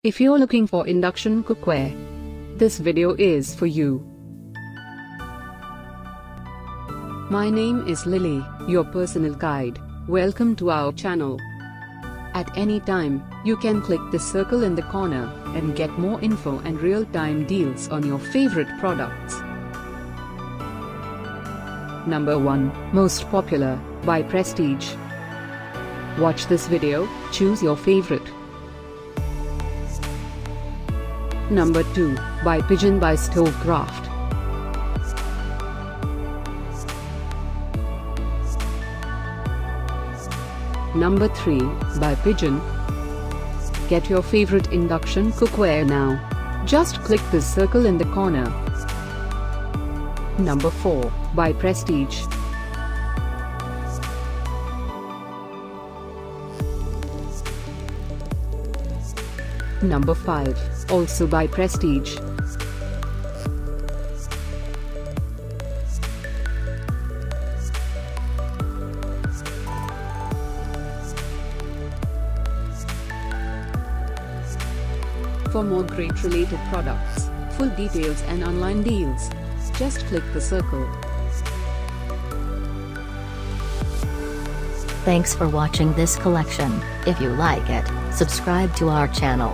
If you're looking for induction cookware, this video is for you. My name is Lily, your personal guide. Welcome to our channel. At any time, you can click the circle in the corner and get more info and real-time deals on your favorite products. Number 1, Most Popular, by Prestige. Watch this video, choose your favorite. Number 2, by Pigeon by Stovekraft. Number 3, by Pigeon. Get your favorite induction cookware now. Just click the circle in the corner. Number 4, by Prestige. Number 5, also by Prestige. For more great related products, full details and online deals, just click the circle. Thanks for watching this collection. If you like it, subscribe to our channel.